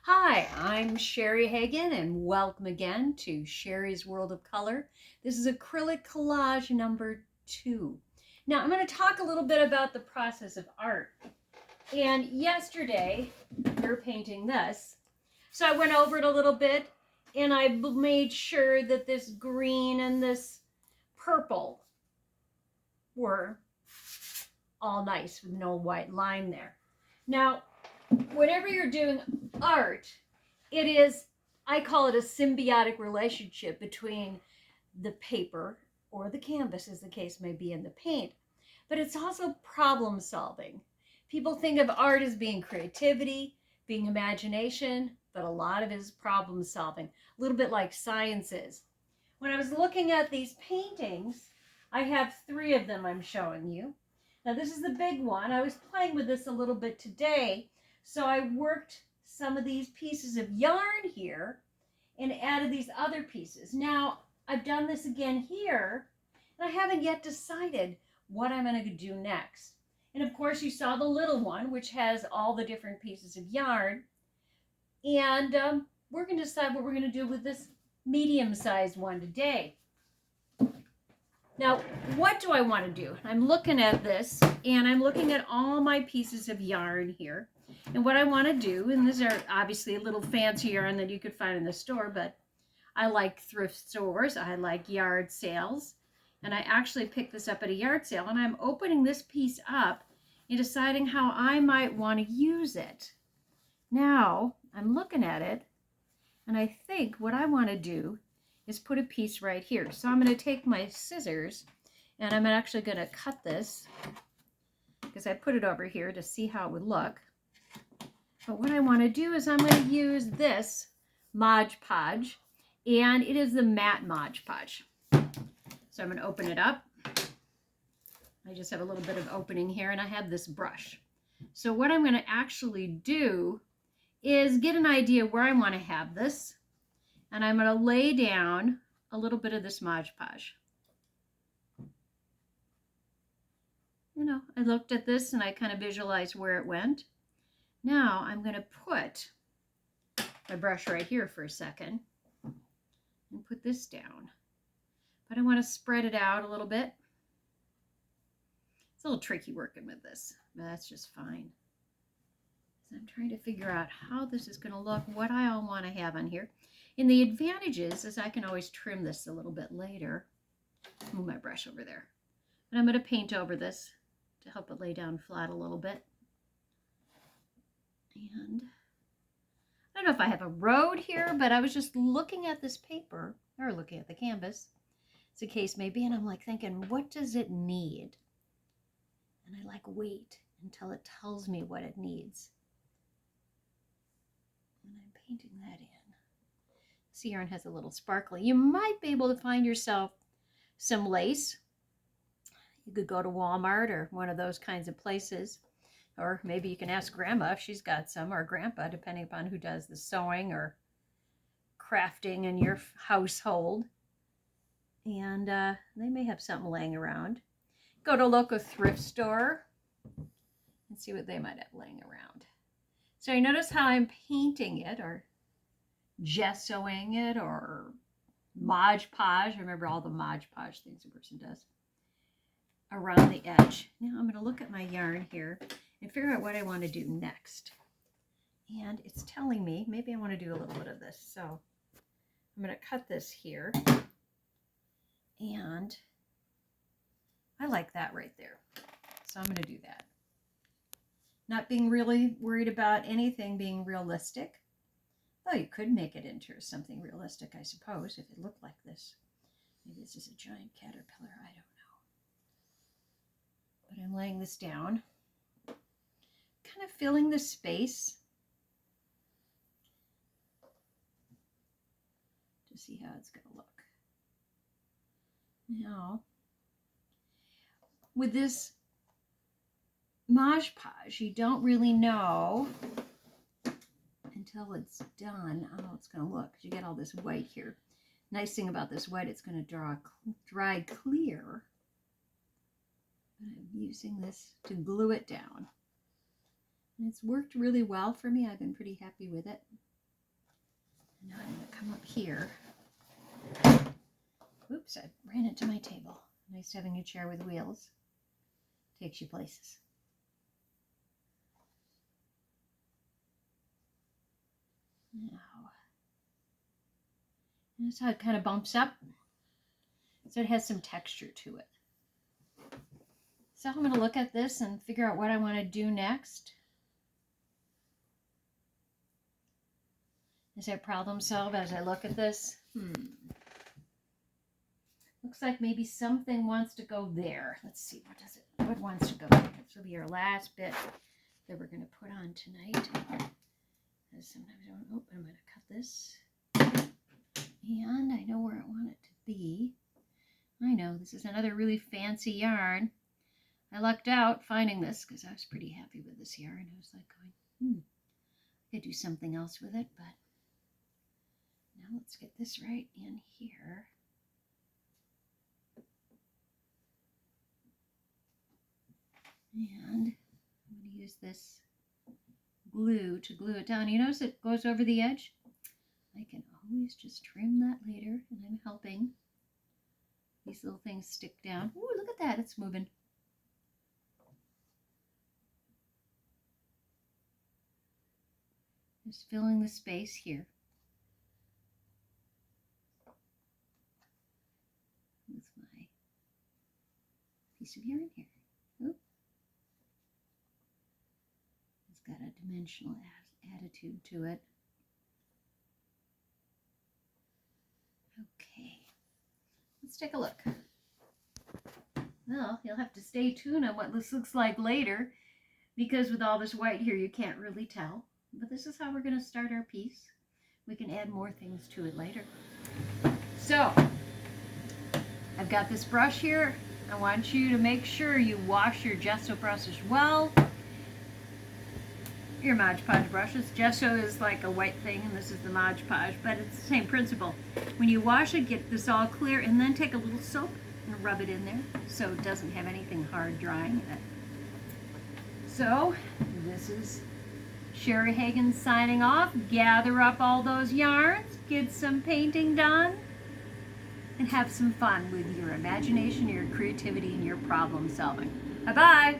Hi, I'm Sherry Hagan and welcome again to Sherry's World of Color. This is acrylic collage number 2. Now I'm going to talk a little bit about the process of art. And yesterday we were painting this. So I went over it a little bit and I made sure that this green and this purple were all nice with no white line there. Now, whenever you're doing art, it is, I call it a symbiotic relationship between the paper or the canvas, as the case may be, and the paint. But it's also problem solving. People think of art as being creativity, being imagination, but a lot of it is problem solving, a little bit like science is. When I was looking at these paintings, I have 3 of them I'm showing you. Now, this is the big one. I was playing with this a little bit today, so I worked some of these pieces of yarn here and added these other pieces. Now, I've done this again here, and I haven't yet decided what I'm going to do next. And of course, you saw the little one, which has all the different pieces of yarn. And we're going to decide what we're going to do with this medium-sized one today. Now, what do I want to do? I'm looking at this, and I'm looking at all my pieces of yarn here. And what I want to do, and these are obviously a little fancy yarn that you could find in the store, but I like thrift stores, I like yard sales, and I actually picked this up at a yard sale, and I'm opening this piece up and deciding how I might want to use it. Now, I'm looking at it, and I think what I want to do is put a piece right here. So I'm going to take my scissors and I'm actually going to cut this because I put it over here to see how it would look. But what I want to do is I'm going to use this Mod Podge, and it is the matte Mod Podge. So I'm going to open it up. I just have a little bit of opening here, and I have this brush. So what I'm going to actually do is get an idea where I want to have this. And I'm going to lay down a little bit of this Mod Podge. You know, I looked at this and I kind of visualized where it went. Now I'm going to put my brush right here for a second and put this down. But I want to spread it out a little bit. It's a little tricky working with this, but that's just fine. So I'm trying to figure out how this is going to look, what I all want to have on here. And the advantages is I can always trim this a little bit later. Move my brush over there. And I'm going to paint over this to help it lay down flat a little bit. And I don't know if I have a road here, but I was just looking at this paper, or looking at the canvas, as the case may be, and I'm like thinking, what does it need? And I like wait until it tells me what it needs. And I'm painting that in. This yarn has a little sparkly. You might be able to find yourself some lace. You could go to Walmart or one of those kinds of places. Or maybe you can ask Grandma if she's got some, or Grandpa, depending upon who does the sewing or crafting in your household. And they may have something laying around. Go to a local thrift store and see what they might have laying around. So you notice how I'm painting it, or gessoing it, or Mod Podge. Remember all the Mod Podge things a person does around the edge. Now I'm going to look at my yarn here and figure out what I want to do next. And it's telling me maybe I want to do a little bit of this. So I'm going to cut this here, and I like that right there. So I'm going to do that. Not being really worried about anything being realistic. Though you could make it into something realistic, I suppose, if it looked like this. Maybe this is a giant caterpillar, I don't know. But I'm laying this down, kind of filling the space to see how it's going to look. Now, with this Mod Podge, you don't really know until it's done how it's going to look. You get all this white here. Nice thing about this white, it's going to dry clear. But I'm using this to glue it down. And it's worked really well for me. I've been pretty happy with it. Now I'm going to come up here. Oops, I ran into my table. Nice having a chair with wheels. Takes you places. Now, that's how it kind of bumps up. So it has some texture to it. So I'm going to look at this and figure out what I want to do next. As I problem solve as I look at this. Looks like maybe something wants to go there. Let's see, what wants to go there? This will be our last bit that we're going to put on tonight. Because sometimes I don't, I'm going to cut this. And I know where I want it to be. I know, this is another really fancy yarn. I lucked out finding this because I was pretty happy with this yarn. I was like going, I could do something else with it, but now let's get this right in here. And I'm going to use this glue to glue it down. You notice it goes over the edge? I can always just trim that later, and I'm helping these little things stick down. Ooh, look at that, it's moving. Just filling the space here with my piece of yarn here. Oop. It's got a dimensional attitude to it. Okay, let's take a look. Well, you'll have to stay tuned on what this looks like later, because with all this white here, you can't really tell. But this is how we're going to start our piece. We can add more things to it later. So, I've got this brush here. I want you to make sure you wash your gesso brushes well. Your Mod Podge brushes. Gesso is like a white thing, and this is the Mod Podge, but it's the same principle. When you wash it, get this all clear, and then take a little soap and rub it in there so it doesn't have anything hard drying in it. So, this is Sherry Hagen signing off. Gather up all those yarns, get some painting done, and have some fun with your imagination, your creativity, and your problem solving. Bye-bye!